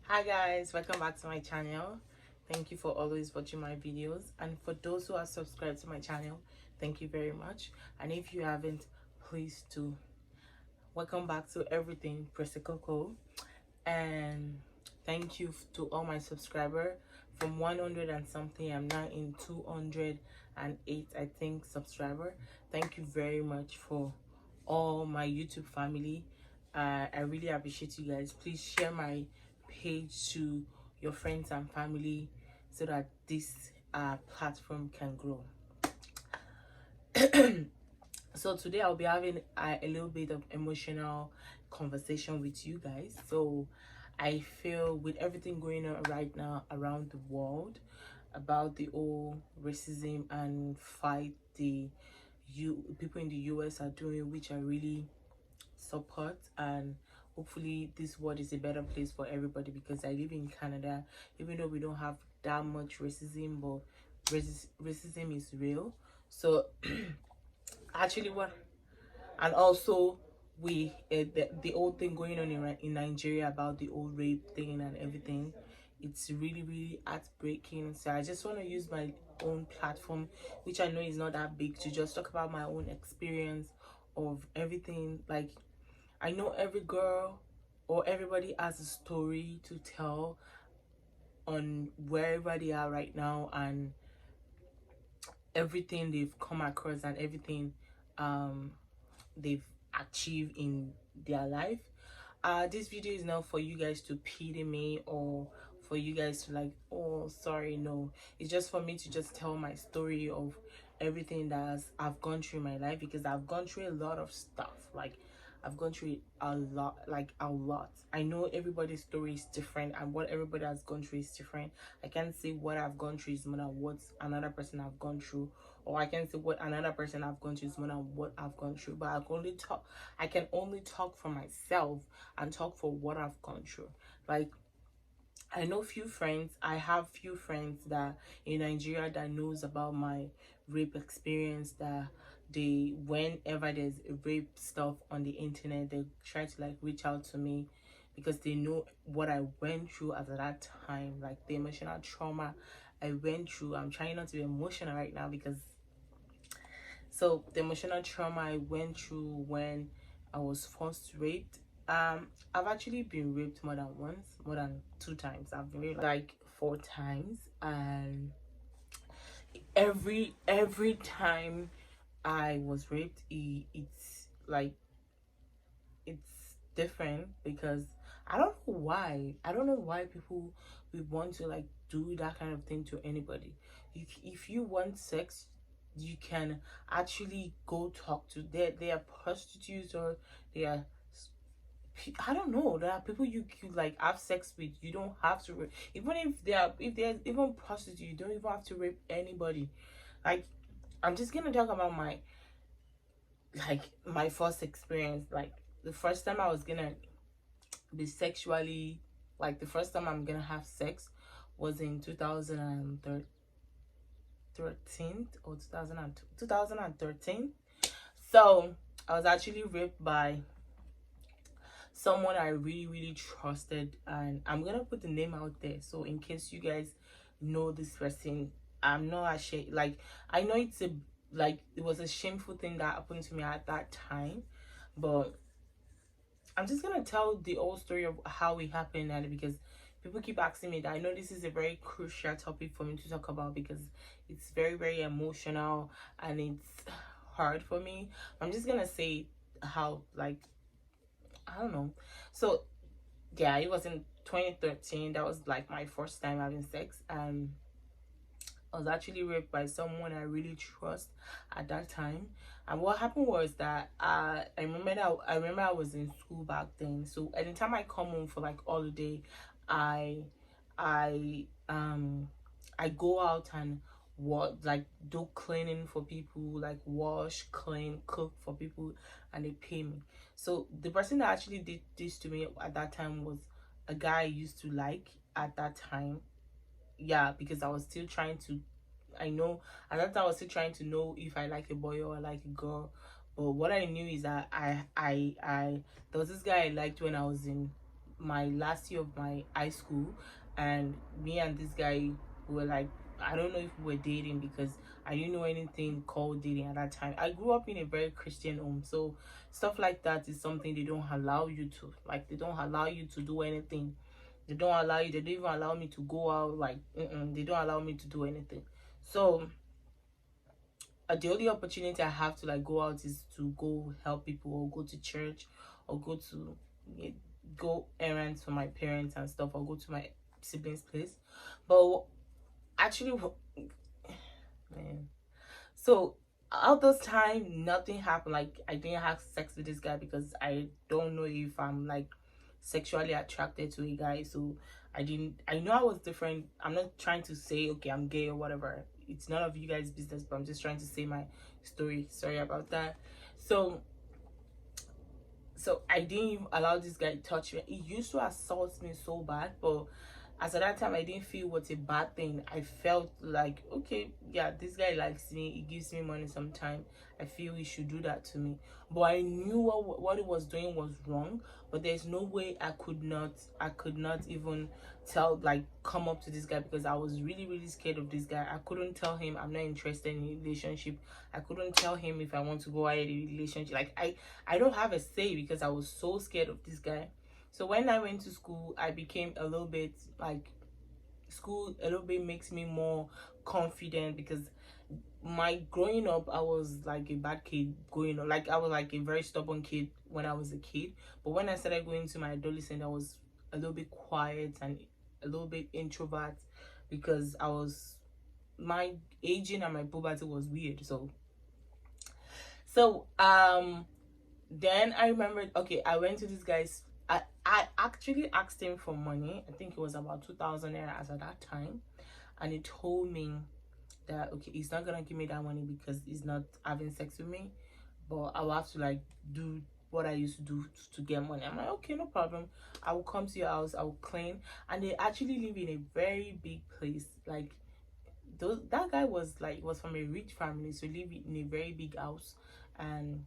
Hi guys, welcome back to my channel. Thank you for always watching my videos, and for those who are subscribed to my channel, thank you very much. And if you haven't, please do. Welcome back to everything Presicoko, and thank you to all my subscribers. From 100 and something, I'm now in 208, I think, subscriber. Thank you very much for all my YouTube family. I really appreciate you guys. Please share my page to your friends and family so that this platform can grow. So today I'll be having a little bit of emotional conversation with you guys. So I feel with everything going on right now around the world about the whole racism and fight the people in the US are doing, which I really support, and hopefully this world is a better place for everybody, because I live in Canada. Even though we don't have that much racism, but racism is real. So actually what, and also we the old thing going on in Nigeria about the old rape thing and everything, it's really heartbreaking. So I just want to use my own platform, which I know is not that big, to just talk about my own experience of everything. Like, I know every girl or everybody has a story to tell on wherever they are right now, and everything they've come across, and everything they've achieved in their life. This video is not for you guys to pity me, or for you guys to like, oh sorry, no. It's just for me to just tell my story of everything that I've gone through in my life, because I've gone through a lot of stuff. Like, I've gone through a lot, like a lot. I know everybody's story is different, and what everybody has gone through is different. I can't say what I've gone through is more than what another person have gone through, or I can say what another person I've gone through is more than what I've gone through. But I can only talk for myself and talk for what I've gone through. Like, I know I have few friends that in Nigeria that knows about my rape experience, that they, whenever there's rape stuff on the internet, they try to like reach out to me, because they know what I went through at that time, like the emotional trauma I went through. I'm trying not to be emotional right now, because the emotional trauma I went through when I was first raped. I've actually been raped more than once, more than 2 times. I've been raped like 4 times, and every time I was raped, it's like, it's different, because I don't know why. I don't know why people would want to like do that kind of thing to anybody. If you want sex, you can actually go talk to, they are prostitutes, or they are, I don't know, there are people you like have sex with. You don't have to rape. Even if they're even prostitutes, you don't even have to rape anybody. Like, I'm just gonna talk about my first experience. Like, the first time I was gonna be sexually, like the first time I'm gonna have sex was in 2013 or 2013. So I was actually raped by someone I really trusted, and I'm gonna put the name out there, so in case you guys know this person, I'm not ashamed. Like, I know it was a shameful thing that happened to me at that time, but I'm just gonna tell the whole story of how it happened, and because people keep asking me that, I know this is a very crucial topic for me to talk about, because it's very emotional and it's hard for me. I'm just gonna say how, like, I don't know. So yeah, it was in 2013. That was like my first time having sex, and I was actually raped by someone I really trust at that time. And what happened was that I remember I was in school back then. So anytime I come home for like holiday, I I um I go out and do cleaning for people, like wash, clean, cook for people, and they pay me. So the person that actually did this to me at that time was a guy I used to like at that time. Yeah, because I was still trying to, I know at that time I was still trying to know if I like a boy or I like a girl. But what I knew is that I there was this guy I liked when I was in my last year of my high school, and me and this guy were like, I don't know if we were dating because I didn't know anything called dating at that time. I grew up in a very Christian home, so stuff like that is something they don't allow you to. Like, they don't allow you to do anything. They don't allow you. They don't even allow me to go out. Like, they don't allow me to do anything. So the only opportunity I have to like go out is to go help people or go to church or go to go errands for my parents and stuff, or go to my siblings' place. But actually, man, so all those time nothing happened. Like, I didn't have sex with this guy because I don't know if I'm like sexually attracted to a guy. So I know I was different. I'm not trying to say okay I'm gay or whatever. It's none of you guys business, but I'm just trying to say my story. Sorry about that. So I didn't even allow this guy to touch me. He used to assault me so bad, but as at that time I didn't feel what's a bad thing. I felt like, okay, yeah, this guy likes me, he gives me money sometime, I feel he should do that to me. But I knew what he was doing was wrong, but there's no way I could not even tell, like, come up to this guy, because I was really really scared of this guy. I couldn't tell him I'm not interested in a relationship. I couldn't tell him if I want to go out in a relationship. Like, I don't have a say because I was so scared of this guy. So when I went to school, I became a little bit like, school a little bit makes me more confident, because my growing up, I was like a bad kid growing up. Like, I was like a very stubborn kid when I was a kid. But when I started going to my adolescent, I was a little bit quiet and a little bit introvert, because my aging and my puberty was weird. So then I remembered, okay, I went to this guy's. I actually asked him for money. I think it was about 2,000 naira as at that time, and he told me that okay, he's not gonna give me that money because he's not having sex with me, but I will have to like do what I used to do to get money. I'm like, okay, no problem. I will come to your house. I will clean, and they actually live in a very big place. Like, that guy was from a rich family, so live in a very big house, and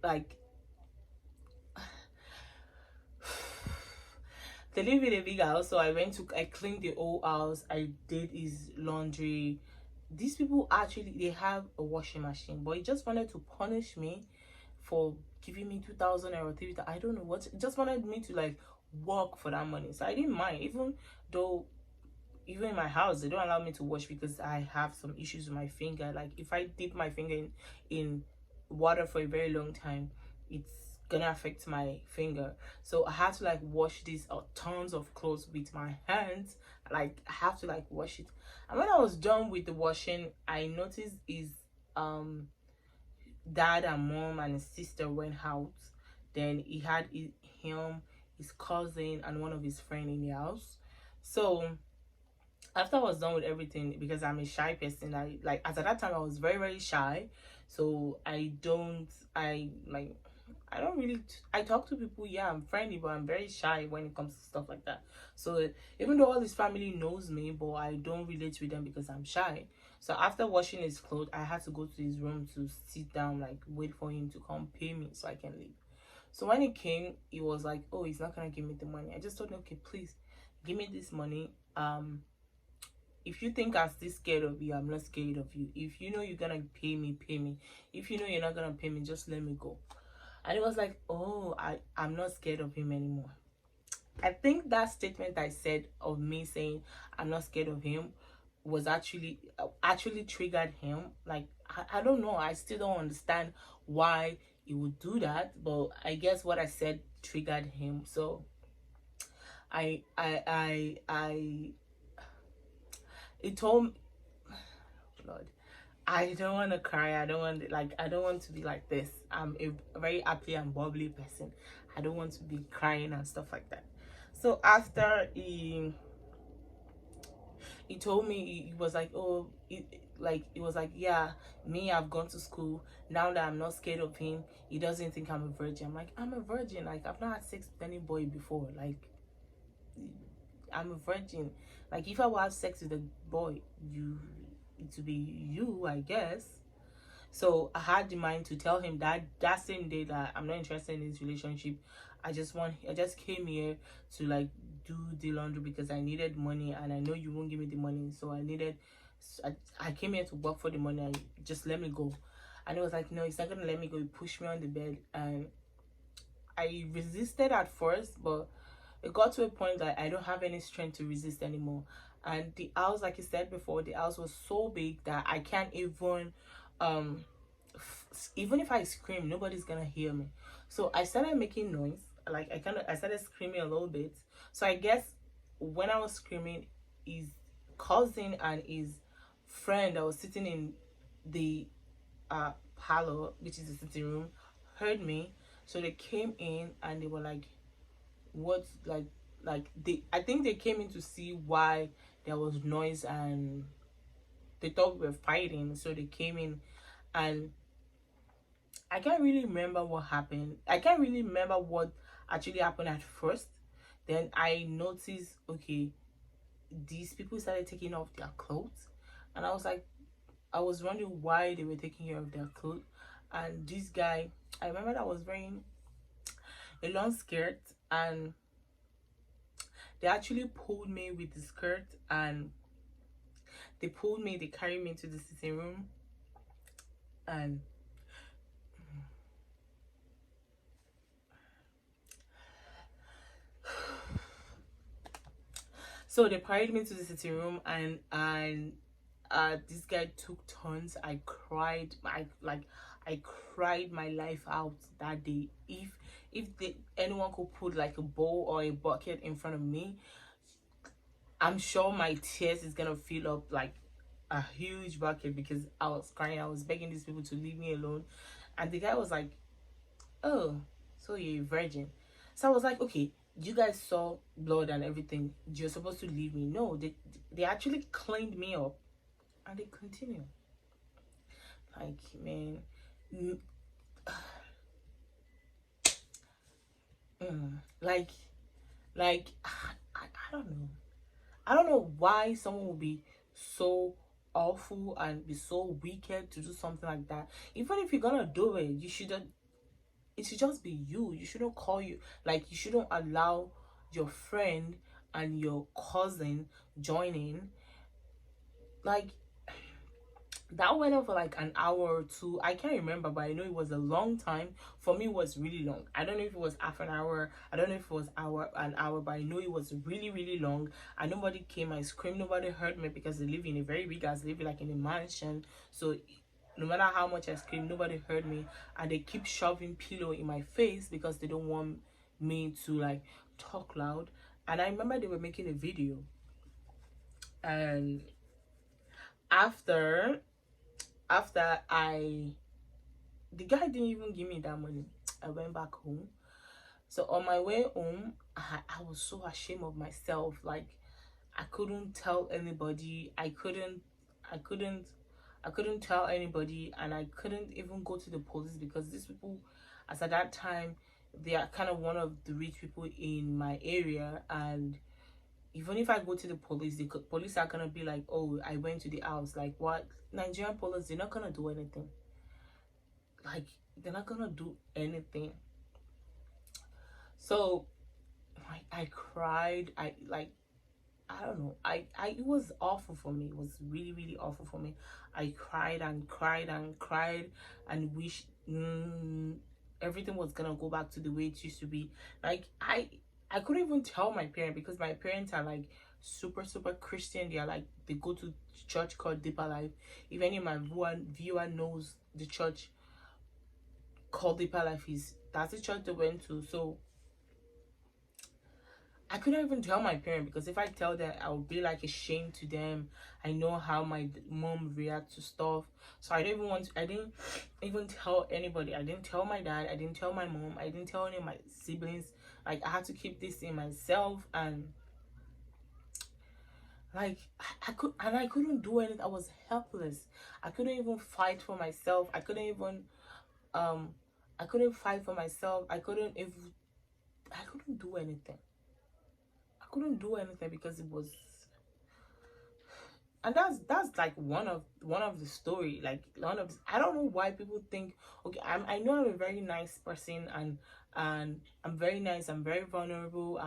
like they live in a big house. So I cleaned the whole house, I did his laundry. These people actually, they have a washing machine, but he just wanted to punish me for giving me 2,000 or 3,000. I don't know what. He just wanted me to like work for that money. So I didn't mind, even though even in my house they don't allow me to wash because I have some issues with my finger. Like, if I dip my finger in water for a very long time, it's gonna affect my finger. So I have to like wash these tons of clothes with my hands. Like, I have to like wash it. And when I was done with the washing, I noticed his dad and mom and his sister went out. Then he had him, his cousin, and one of his friends in the house. So after I was done with everything, because I'm a shy person, I like, at that time I was very very shy. So I don't really, I talk to people, yeah, I'm friendly, but I'm very shy when it comes to stuff like that. So even though all his family knows me, but I don't relate with them because I'm shy. So after washing his clothes, I had to go to his room to sit down, like wait for him to come pay me so I can leave. So when he came, he was like, oh, he's not gonna give me the money. I just told him, okay, please give me this money. If you think I'm still scared of you, I'm not scared of you. If you know you're gonna pay me, pay me. If you know you're not gonna pay me, just let me go. And it was like, oh, I'm not scared of him anymore. I think that statement I said of me saying I'm not scared of him was actually triggered him. Like, I don't know, I still don't understand why he would do that, but I guess what I said triggered him. So it told me, Lord, I don't want to cry. I don't want to be like this. I'm a very happy and bubbly person. I don't want to be crying and stuff like that. So after he told me, he was like, oh, he was like, yeah, me, I've gone to school. Now that I'm not scared of him, he doesn't think I'm a virgin. I'm like, I'm a virgin. Like, I've not had sex with any boy before. Like, I'm a virgin. Like, if I will have sex with a boy, it would be you, I guess. So I had the mind to tell him that same day that I'm not interested in this relationship. I just came here to like do the laundry because I needed money, and I know you won't give me the money, so I came here to work for the money, and just let me go. And it was like, no, it's not gonna let me go. He pushed me on the bed, and I resisted at first, but it got to a point that I don't have any strength to resist anymore. And the house, like you said before, the house was so big that I can't even um even if I scream, nobody's gonna hear me. So I started making noise. Like I started screaming a little bit. So I guess when I was screaming, his cousin and his friend that was sitting in the parlor, which is the sitting room, heard me. So they came in and they were like, what, like they, I think they came in to see why there was noise, and they thought we were fighting. So they came in, and I can't really remember what happened. I can't really remember what actually happened at first. Then I noticed, okay, these people started taking off their clothes, and I was wondering why they were taking care of their clothes. And this guy, I remember that was wearing a long skirt, and they actually pulled me with the skirt, and they carried me to the sitting room, and so they carried me to the sitting room, and this guy took turns. I cried my life out that day. If anyone could put like a bowl or a bucket in front of me, I'm sure my tears is gonna fill up like a huge bucket, because I was crying. I was begging these people to leave me alone, and the guy was like, "Oh, so you're a virgin?" So I was like, "Okay, you guys saw blood and everything. You're supposed to leave me." No, they actually cleaned me up, and they continue. Like, man, mm, like, I don't know. I don't know why someone would be so awful and be so wicked to do something like that. Even if you're gonna do it, you shouldn't. It should just be you. You shouldn't call you, like, you shouldn't allow your friend and your cousin join in. Like, that went on for like an hour or two. I can't remember, but I know it was a long time. For me, it was really long. I don't know if it was half an hour. I don't know if it was an hour, but I know it was really, really long. And nobody came. I screamed. Nobody heard me because they live in a very big house. They live like in a mansion. So no matter how much I screamed, nobody heard me. And they keep shoving pillow in my face because they don't want me to like talk loud. And I remember they were making a video. And after after I the guy didn't even give me that money. I went back home. So on my way home, I was so ashamed of myself. Like, I couldn't tell anybody. I couldn't tell anybody, and I couldn't even go to the police because these people, as at that time, they are kind of one of the rich people in my area. And even if I go to the police, the police are gonna be like, "Oh, I went to the house." Like, what? Nigerian police, they're not gonna do anything. Like, they're not gonna do anything. So I cried. I don't know. It was awful for me. It was really, really awful for me. I cried and cried and cried and wished everything was gonna go back to the way it used to be. Like, I couldn't even tell my parents, because my parents are like super, super Christian. They are like, they go to church called Deeper Life. If any of my viewer knows the church called Deeper Life, is that's the church they went to. So I couldn't even tell my parents, because if I tell them, I would be like a shame to them. I know how my mom reacts to stuff, so I didn't even tell anybody. I didn't tell my dad. I didn't tell my mom. I didn't tell any of my siblings. Like, I had to keep this in myself, and like I couldn't do anything. I was helpless. I couldn't even fight for myself. Um I couldn't fight for myself. I couldn't do anything. I couldn't do anything because it was and that's like one of the story, like one of, I don't know why people think, okay, I know I'm a very nice person, and I'm very nice, I'm very vulnerable,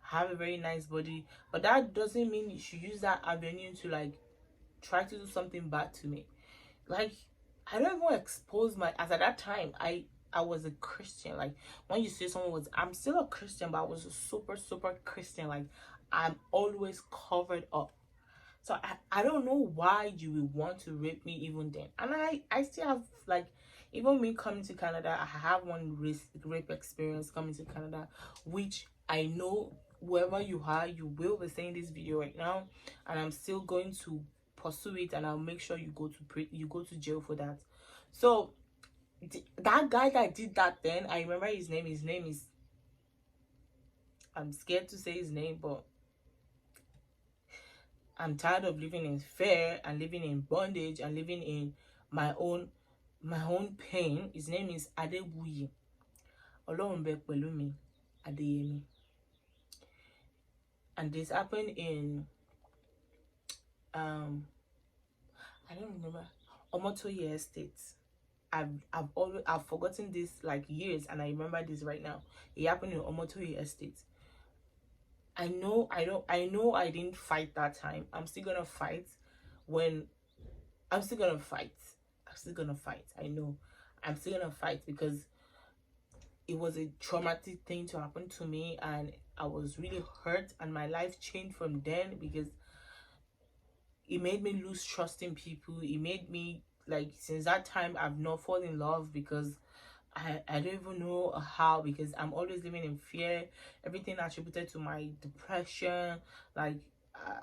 have a very nice body, but that doesn't mean you should use that avenue to like try to do something bad to me. Like, I don't even expose my, as at that time I was a Christian. Like, when you say someone was, I'm still a Christian, but I was a super super Christian. Like, I'm always covered up. So I don't know why you would want to rape me even then. And I still have, like, even me coming to Canada, I have one rape experience coming to Canada, which I know whoever you are, you will be seeing this video right now, and I'm still going to pursue it, and I'll make sure you go to jail for that. So that guy that did that, then I remember his name. His name is, I'm scared to say his name, but I'm tired of living in fear and living in bondage and living in my own pain. His name is Adewuyi. Ọlọ́run bẹ pẹ̀lú mi, Adeyemi. And this happened in I don't remember, Omotoye Estate. I've forgotten this like years, and I remember this right now. It happened in Omotoye Estate. I know I didn't fight that time. I'm still gonna fight when I'm still gonna fight. I'm still gonna fight. I know. I'm still gonna fight because it was a traumatic thing to happen to me, and I was really hurt, and my life changed from then because it made me lose trust in people. It made me, like, since that time I've not fallen in love because I don't even know how, because I'm always living in fear. Everything attributed to my depression. Like,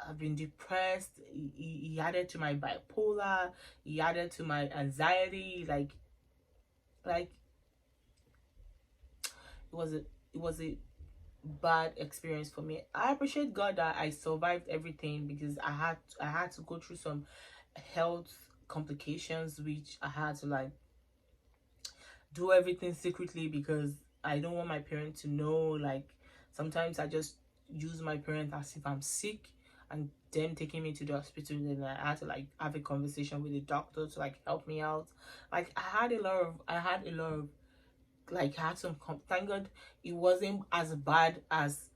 I've been depressed. He added to my bipolar. He added to my anxiety. Like it was a bad experience for me. I appreciate God that I survived everything, because I had to go through some health complications, which I had to like do everything secretly because I don't want my parents to know. Like, sometimes I just use my parents as if I'm sick, and them taking me to the hospital, and then I had to like have a conversation with the doctor to like help me out. Like, I had a lot of like, I had some thank God it wasn't as bad as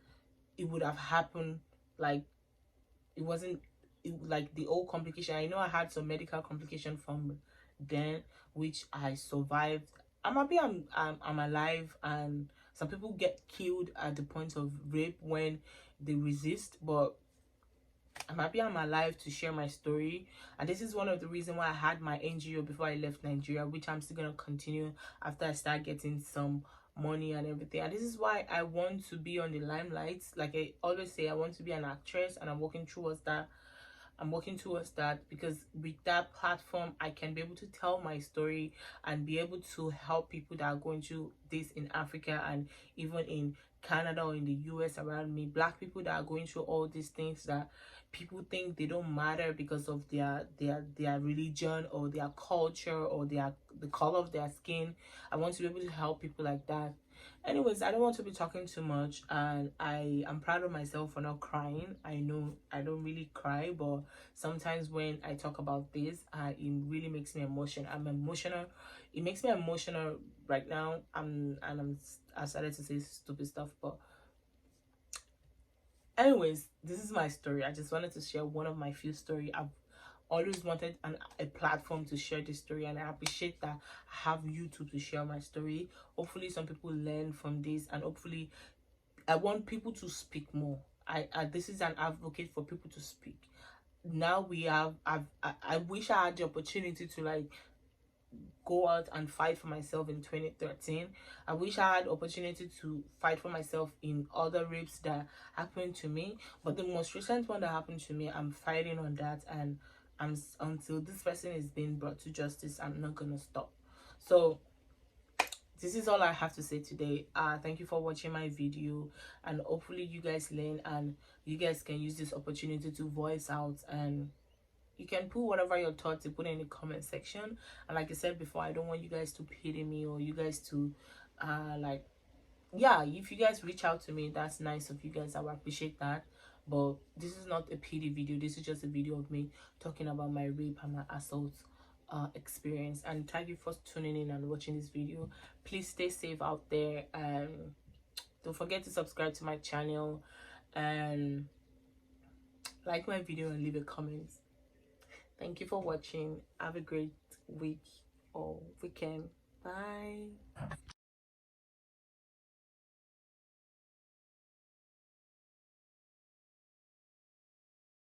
it would have happened. Like, it wasn't like the old complication. I know I had some medical complication from then, which I survived. I'm happy I'm alive, and some people get killed at the point of rape when they resist, but I'm happy I'm alive to share my story. And this is one of the reasons why I had my NGO before I left Nigeria, which I'm still gonna continue after I start getting some money and everything. And this is why I want to be on the limelight. Like I always say, I want to be an actress, and I'm working towards that. Because with that platform I can be able to tell my story and be able to help people that are going through this in Africa, and even in Canada or in the US around me. Black people that are going through all these things that people think they don't matter because of their religion or their culture or the color of their skin. I want to be able to help people like that. Anyways, I don't want to be talking too much, and I am proud of myself for not crying. I know I don't really cry, but sometimes when I talk about this, it really makes me emotional. I'm emotional. It makes me emotional right now. I started to say stupid stuff, but anyways, this is my story. I just wanted to share one of my few story. I've always wanted a platform to share this story, and I appreciate that I have YouTube to share my story. Hopefully some people learn from this, and hopefully I want people to speak more. This is an advocate for people to speak. Now we have I wish I had the opportunity to like go out and fight for myself in 2013. I wish I had opportunity to fight for myself in other rapes that happened to me, but the most recent one that happened to me, I'm fighting on that, and until this person is being brought to justice, I'm not gonna stop. So this is all I have to say today. Thank you for watching my video, and hopefully you guys learn, and you guys can use this opportunity to voice out, and you can put whatever your thoughts you put in the comment section. And like I said before, I don't want you guys to pity me, or you guys to like, yeah, if you guys reach out to me, that's nice of you guys. I will appreciate that. But this is not a pity video. This is just a video of me talking about my rape and my assault experience. And thank you for tuning in and watching this video. Please stay safe out there, and don't forget to subscribe to my channel and like my video and leave a comment. Thank you for watching. Have a great week or weekend. Bye.